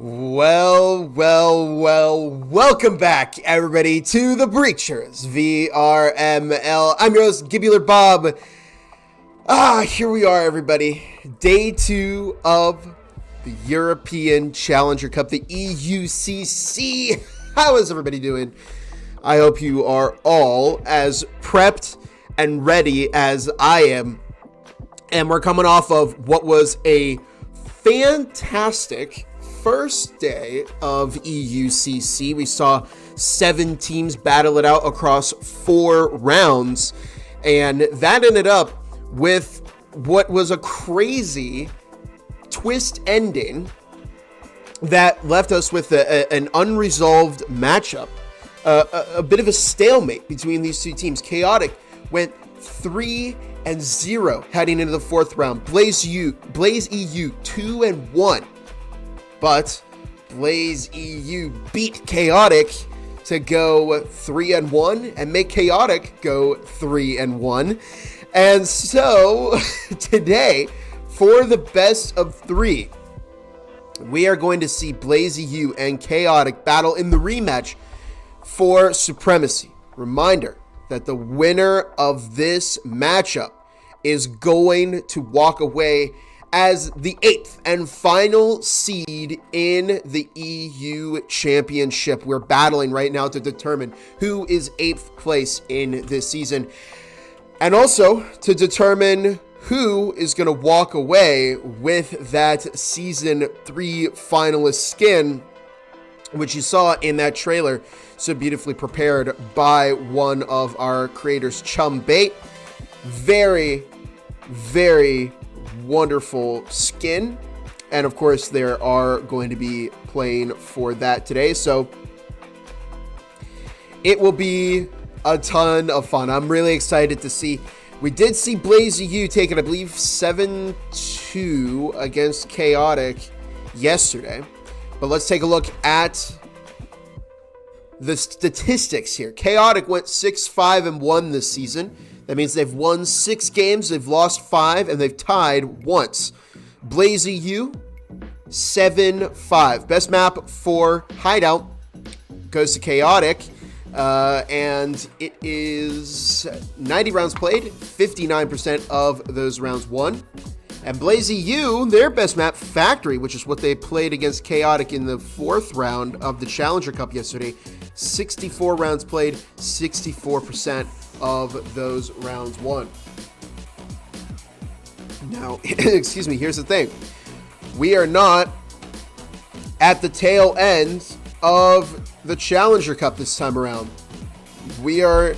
Welcome back, everybody, to the Breachers VRML. I'm your host, Gibular Bob. Here we are, everybody. Day 2 of the European Challenger Cup, the EUCC. How is everybody doing? I hope you are all as prepped and ready as I am. And we're coming off of what was a fantastic first day of EUCC. We saw 7 teams battle it out across 4 rounds, and that ended up with what was a crazy twist ending that left us with an unresolved matchup, a bit of a stalemate between these two teams. Chaotic went 3-0 heading into the 4th round. Blaze EU 2-1. But Blaze EU beat Chaotic to go 3-1 and make Chaotic go 3-1. And so today, for the best of 3, we are going to see Blaze EU and Chaotic battle in the rematch for supremacy. Reminder that the winner of this matchup is going to walk away as the 8th and final seed in the EU Championship. We're battling right now to determine who is 8th place in this season, and also to determine who is going to walk away with that Season 3 finalist skin, which you saw in that trailer so beautifully prepared by one of our creators, Chum Bait. Very, very wonderful skin, and of course there are going to be playing for that today, so it will be a ton of fun. I'm really excited to see. We did see Blaze EU take it, I believe, 7-2 against Chaotic yesterday, but let's take a look at the statistics here. Chaotic went 6-5-1 this season. That means they've won 6 games, they've lost 5, and they've tied once. Blaze EU, 7-5. Best map for Hideout goes to Chaotic, and it is 90 rounds played, 59% of those rounds won. And Blaze EU, their best map, Factory, which is what they played against Chaotic in the 4th round of the Challenger Cup yesterday, 64 rounds played, 64% of those rounds won. Now, excuse me, here's the thing. We are not at the tail end of the Challenger Cup this time around. We are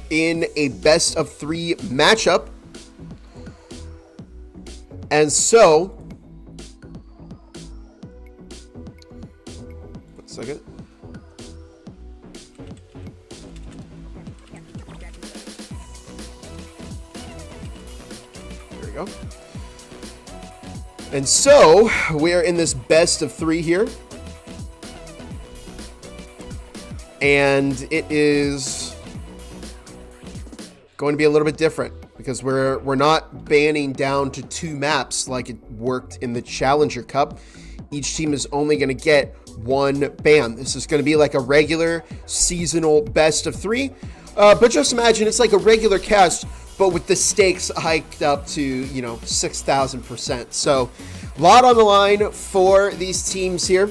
in a best of 3 matchup. And so, one second. Go. And so we are in this best of 3 here, and it is going to be a little bit different because we're not banning down to 2 maps like it worked in the Challenger Cup. Each team is only going to get 1 ban. This is going to be like a regular seasonal best of 3, but just imagine it's like a regular cast, but with the stakes hiked up to, 6,000%. So, a lot on the line for these teams here.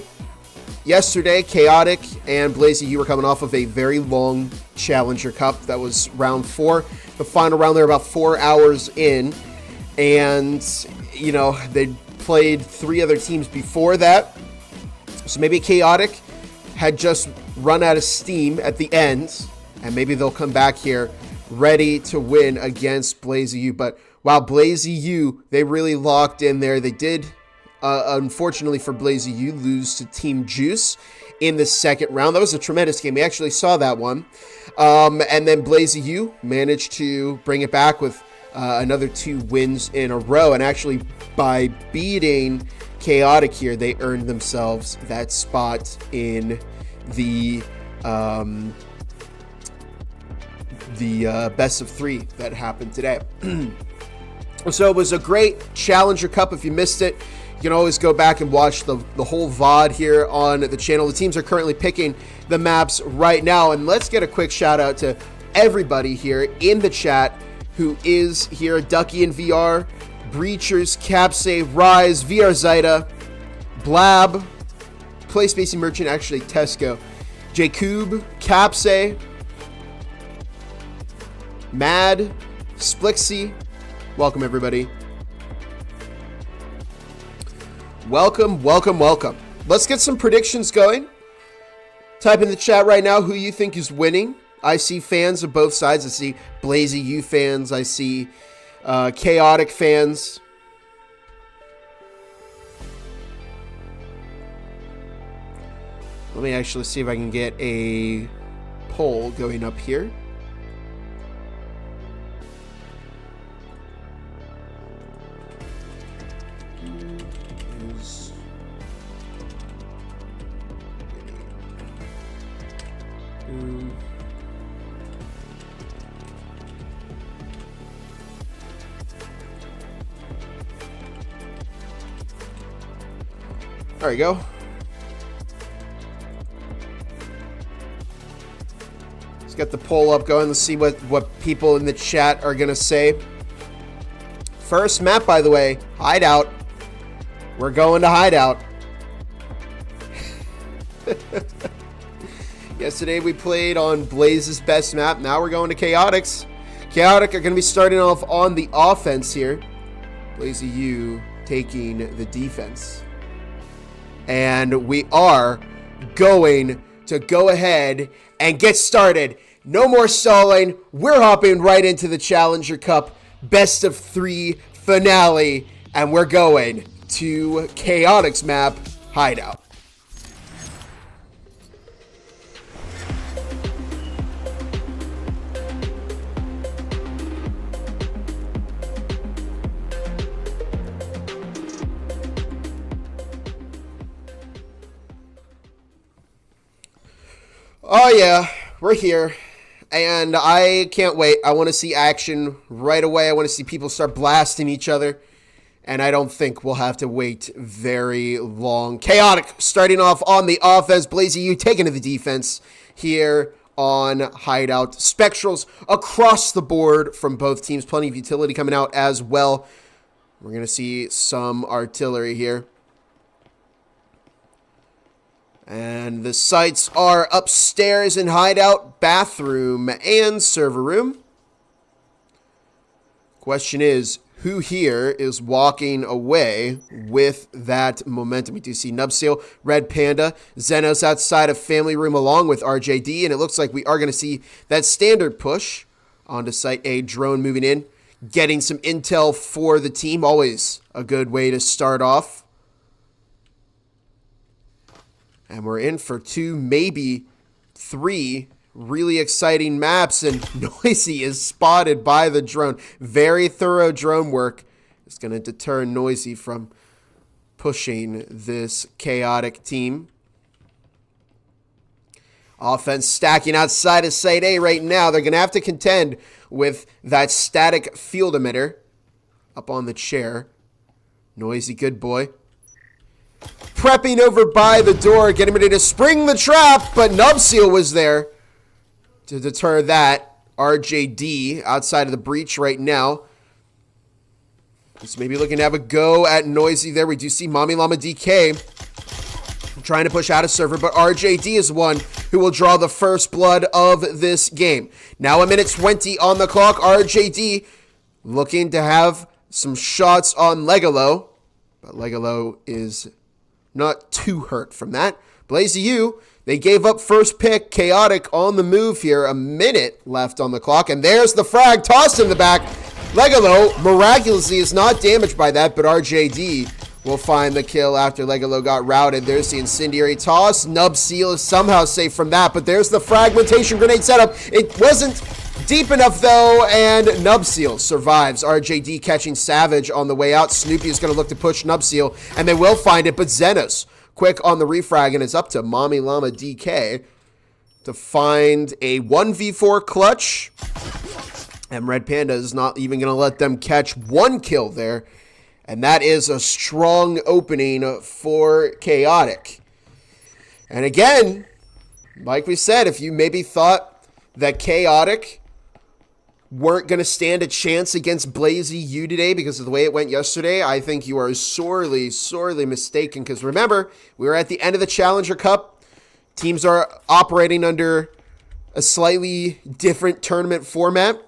Yesterday, Chaotic and Blaze EU were coming off of a very long Challenger Cup. That was round 4. The final round, they're about 4 hours in. And, they played 3 other teams before that. So maybe Chaotic had just run out of steam at the end, and maybe they'll come back here ready to win against Blaze EU. But wow, Blaze EU, they really locked in there. They did, unfortunately for Blaze EU, lose to Team Juice in the 2nd round. That was a tremendous game. We actually saw that one. And then Blaze EU managed to bring it back with another 2 wins in a row. And actually, by beating Chaotic here, they earned themselves that spot in the best of 3 that happened today. So it was a great Challenger Cup. If you missed it, you can always go back and watch the whole VOD here on the channel. The teams are currently picking the maps right now. And let's get a quick shout out to everybody here in the chat who is here. Ducky and VR, Breachers, Capsay, Rise, VR Zeta, Blab, Play Spacey Merchant, actually Tesco, Jacob, Capsay, Mad, Splixy. Welcome, everybody. Welcome, welcome, welcome. Let's get some predictions going. Type in the chat right now who you think is winning. I see fans of both sides. I see Blazy U fans. I see Chaotic fans. Let me actually see if I can get a poll going up here. There we go. Let's get the poll up going. Let's see what people in the chat are going to say. First map, by the way, Hideout. We're going to Hideout. Yesterday we played on Blaze's best map. Now we're going to Chaotix. Chaotic are going to be starting off on the offense here. Blazy U taking the defense. And we are going to go ahead and get started. No more stalling. We're hopping right into the Challenger Cup best of 3 finale. And we're going to Chaotix map Hideout. Oh yeah, we're here, and I can't wait. I want to see action right away. I want to see people start blasting each other, and I don't think we'll have to wait very long. Chaotic starting off on the offense. Blazy U taking to the defense here on Hideout. Spectrals across the board from both teams. Plenty of utility coming out as well. We're going to see some artillery here. And the sites are upstairs in Hideout, bathroom, and server room. Question is, who here is walking away with that momentum? We do see Nubseal, Red Panda, Xenos outside of family room along with RJD, and it looks like we are going to see that standard push onto site A. Drone moving in, getting some intel for the team. Always a good way to start off. And we're in for 2, maybe 3 really exciting maps. And Noisy is spotted by the drone. Very thorough drone work is going to deter Noisy from pushing this Chaotic team. Offense stacking outside of Site A right now. They're going to have to contend with that static field emitter up on the chair. Noisy, good boy. Prepping over by the door, getting ready to spring the trap, but Nubseal was there to deter that. RJD outside of the breach right now. Just maybe looking to have a go at Noisy there. We do see Mommy Llama DK trying to push out of server, but RJD is one who will draw the first blood of this game. Now a minute 20 on the clock. RJD looking to have some shots on Legolo, but Legolo is not too hurt from that. Blazy U, they gave up first pick. Chaotic on the move here. A minute left on the clock. And there's the frag tossed in the back. Legolo miraculously is not damaged by that, but RJD will find the kill after Legolo got routed. There's the incendiary toss. Nubseal is somehow safe from that, but there's the fragmentation grenade setup. It wasn't deep enough though, and Nubseal survives. RJD catching Savage on the way out. Snoopy is going to look to push Nubseal, and they will find it, but Xenos quick on the refrag, and it's up to Mommy Llama DK to find a 1v4 clutch. And Red Panda is not even going to let them catch one kill there. And that is a strong opening for Chaotic. And again, like we said, if you maybe thought that Chaotic weren't going to stand a chance against Blazy U today because of the way it went yesterday, I think you are sorely, sorely mistaken. Because remember, we were at the end of the Challenger Cup. Teams are operating under a slightly different tournament format.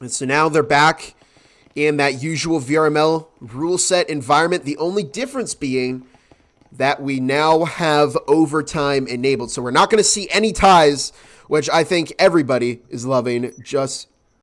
And so now they're back in that usual VRML rule set environment. The only difference being that we now have overtime enabled. So we're not going to see any ties, which I think everybody is loving just